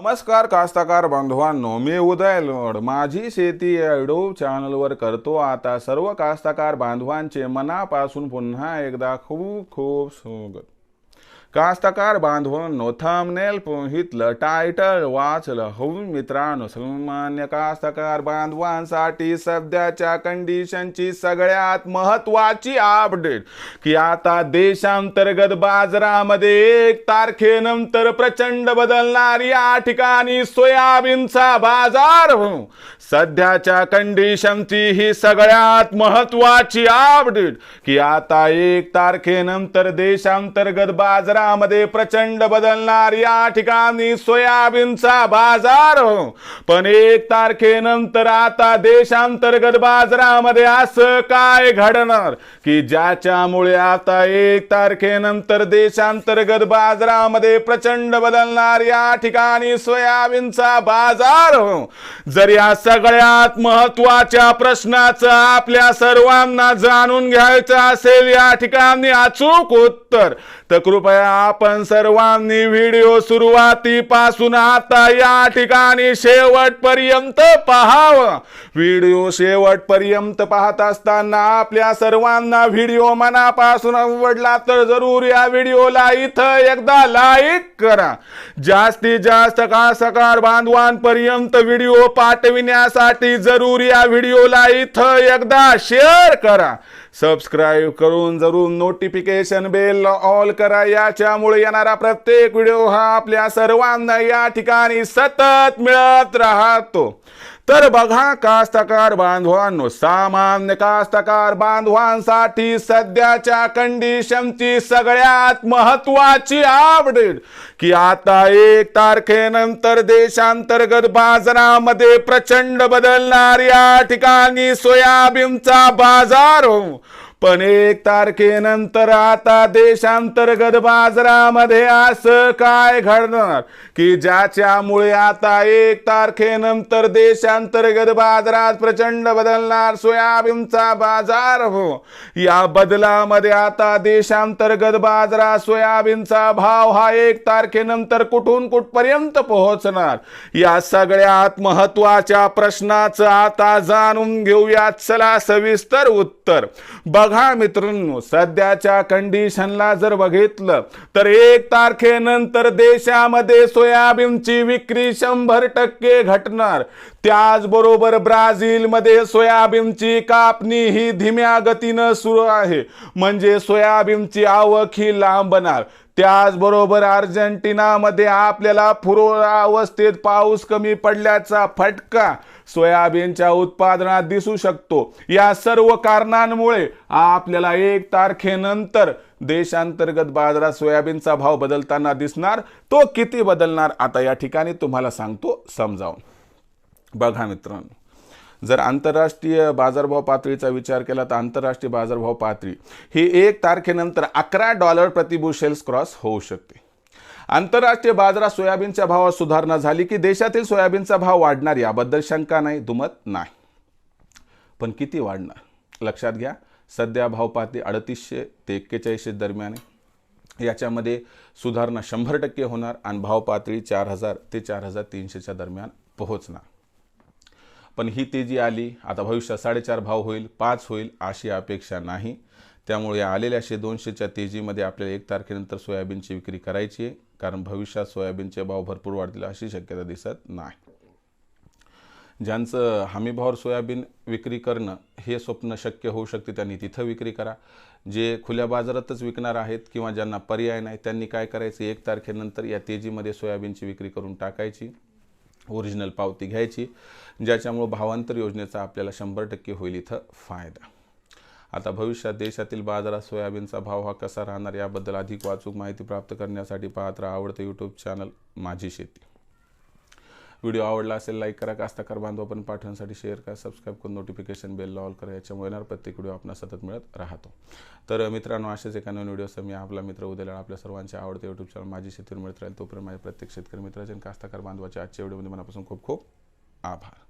नमस्कार कास्तकार बांधवांनो, मी उदय लोड माझी शेती या यूट्यूब चॅनलवर करतो आता सर्व कास्तकार बांधवांचे मनापासून पुन्हा एकदा खूप खूप स्वागत। कास्तकार बांधवांनो, थंबनेल पाहिलं, टायटल वाचलं हो मित्रांनो, सामान्य कास्तकार बांधवांसाठी सध्याच्या कंडिशनची सगळ्यात महत्त्वाची अपडेट की आता देशांतर्गत बाजारामध्ये 1 तारखेनंतर प्रचंड बदलणार या ठिकाणी सोयाबीनचा बाजार। सध्याच्या कंडिशनची ही सगळ्यात महत्त्वाची अपडेट की आता 1 तारखेनंतर देशांतर्गत बाजार मध्ये प्रचंड बदलणार या ठिकाणी सोयाबीनचा बाजार। पण 1 तारखेनंतर आता देशांतर्गत बाजारामध्ये असं काय घडणार की ज्याच्यामुळे आता 1 तारखेनंतर देशांतर्गत बाजारामध्ये प्रचंड बदलणार या ठिकाणी सोयाबीनचा बाजार। जर या सगळ्यात महत्त्वाच्या प्रश्नाचं आपल्या सर्वांना जाणून घ्यायचं असेल या ठिकाणी अचूक उत्तर, तर कृपया आपण सर्वांनी व्हिडिओ सुरुवातीपासून आता या ठिकाणी शेवटपर्यंत पाहावा। व्हिडिओ शेवटपर्यंत पाहत असताना आपल्या सर्वांना व्हिडिओ मनापासून आवडला तर जरूर या व्हिडिओला इथं एकदा लाईक करा। जास्तीत जास्त कास्तकार बांधवांपर्यंत व्हिडिओ पाठविण्यासाठी जरूर या व्हिडिओला इथं एकदा शेअर करा। सबस्क्राइब करून जरूर नोटिफिकेशन बेल ऑल करा, याच्यामुळे येणारा प्रत्येक व्हिडिओ हा आपल्या सर्वांना या ठिकाणी सतत मिळत राहतो। तर बघा कास्तकार बांधवांनो, सामान्य कास्तकार बांधवांसाठी सध्याच्या कंडिशनची सगळ्यात महत्त्वाची अपडेट की आता 1 तारखेनंतर देशांतर्गत बाजारामध्ये प्रचंड बदलणार या ठिकाणी सोयाबीनचा बाजार। पण 1 तारखेनंतर आता देशांतर्गत बाजारामध्ये असं काय घडणार की ज्याच्यामुळे आता 1 तारखेनंतर देशांतर्गत बाजारात प्रचंड बदलणार सोयाबीनचा बाजार। या बदलामध्ये आता देशांतर्गत बाजारात सोयाबीनचा भाव हा 1 तारखेनंतर कुठून कुठपर्यंत पोहोचणार, या सगळ्यात महत्त्वाच्या प्रश्नाचं आता जाणून घेऊयात। चला सविस्तर उत्तर बघा मित्रांनो, सध्याच्या कंडिशनला जर बघितलं तर 1 तारखेनंतर देशामध्ये सोयाबीनची विक्री 100% घटणार। त्याचबरोबर ब्राझीलमध्ये सोयाबीनची कापणी ही धीम्या गतीनं सुरू आहे, म्हणजे सोयाबीनची आवक ही लांबणार। त्याचबरोबर अर्जेंटिनामध्ये आपल्याला फुलोरा अवस्थेत पाऊस कमी पडल्याचा फटका सोयाबीनच्या उत्पादनात दिसू शकतो। या सर्व कारणांमुळे आपल्याला 1 तारखेनंतर देशांतर्गत बाजारात सोयाबीनचा भाव बदलताना दिसणार। तो किती बदलणार आता या ठिकाणी तुम्हाला सांगतो समजावून। बघा मित्रांनो, जर आंतरराष्ट्रीय बाजारभाव पातळीचा विचार केला तर आंतरराष्ट्रीय बाजारभाव पातळी ही 1 तारखेनंतर $11 प्रति बुशेल्स क्रॉस होऊ शकते। आंतरराष्ट्रीय बाजारात सोयाबीनच्या भावात सुधारणा झाली की देशातील सोयाबीनचा भाव वाढणार, याबद्दल शंका नाही, दुमत नाही। पण किती वाढणार लक्षात घ्या, सध्या भाव पातळी 3800 ते 4100 दरम्यान आहे। याच्यामध्ये सुधारणा 100% होणार आणि भाव पातळी 4000 ते 4300 दरम्यान पोहोचणार। पण ही तेजी आली, आता भविष्यात 4.5 भाव होईल, 5 होईल अशी अपेक्षा नाही। त्यामुळे आलेल्या 100-200च्या तेजीमध्ये आपल्याला 1 तारखेनंतर सोयाबीनची विक्री करायची आहे, कारण भविष्यात सोयाबीनचे भाव भरपूर वाढतील अशी शक्यता दिसत नाही। ज्यांचं हमीभावावर सोयाबीन विक्री करणं हे स्वप्न शक्य होऊ शकते त्यांनी तिथं विक्री करा। जे खुल्या बाजारातच विकणार आहेत किंवा ज्यांना पर्याय नाही त्यांनी काय करायचं, 1 तारखेनंतर या तेजीमध्ये सोयाबीनची विक्री करून टाकायची, ओरिजिनल पावती घ्यायची, ज्याच्यामुळे भावांतर योजनेचा आपल्याला 100% होईल इथं फायदा। आता भविष्यात देशातील बाजारात सोयाबीनचा भाव हा कसा राहणार याबद्दल अधिक वाचूक माहिती प्राप्त करण्यासाठी पाहत राहा आवडते यूट्यूब चॅनल माझी शेती। व्हिडिओ आवडला असेल लाईक करा, कास्तकार बांधवांना पाठवण्यासाठी शेअर करा, सबस्क्राइब करून नोटिफिकेशन बेल ऑल करा, याच्यामुळे येणार प्रत्येक व्हिडिओ आपल्याला सतत मिळत राहतो। तर मित्रांनो, असेच एका नवीन व्हिडिओसह मी आपला मित्र उदय लोड आपल्या सर्वांचे आवडते यूट्यूब चॅनल माझी शेतीवर मिळत राहील। तोपर्यंत माझ्या प्रत्येक शेतकरी मित्रांचे कास्तकार बांधवाच्या आजच्या व्हिडिओमध्ये मनापासून खूप खूप आभार।